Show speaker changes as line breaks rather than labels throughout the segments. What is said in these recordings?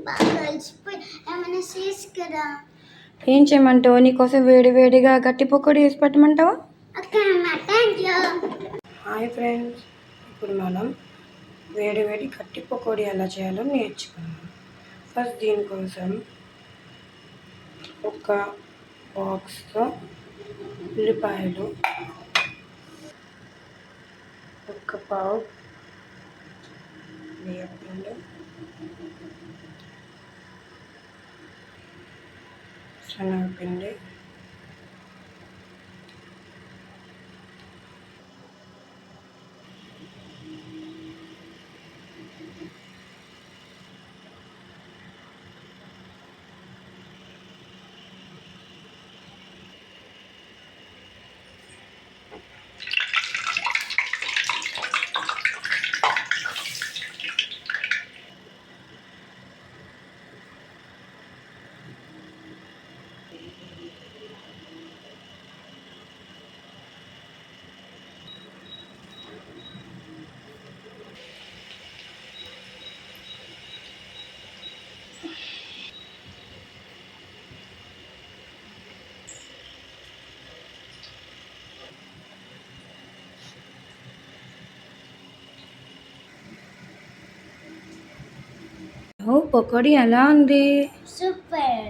బాగా కలిసిపోయి ఏమైనా తీసుకురా.
ఏం చేయమంటావు? నీకోసం వేడి వేడిగా గట్టి పకోడీ వేసి పెట్టమంటావా? హాయ్ ఫ్రెండ్స్, ఇప్పుడు మనం వేడి వేడి గట్టి పకోడీ ఎలా చేయాలో నేర్చుకున్నాం. ఫస్ట్ దీనికోసం ఒక బాక్స్తో ఉల్లిపాయలు, ఒక పావు బియ్యపిండి, శనగపిండి, పకోడీ ఎలా ఉంది?
సూపర్.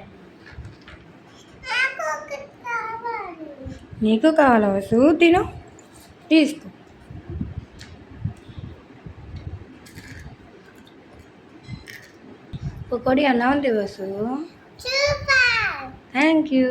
నీకు కావాలా వసు? తిను, తీసుకో. పకోడీ ఎలా ఉంది వసు?
సూపర్.
Thank you.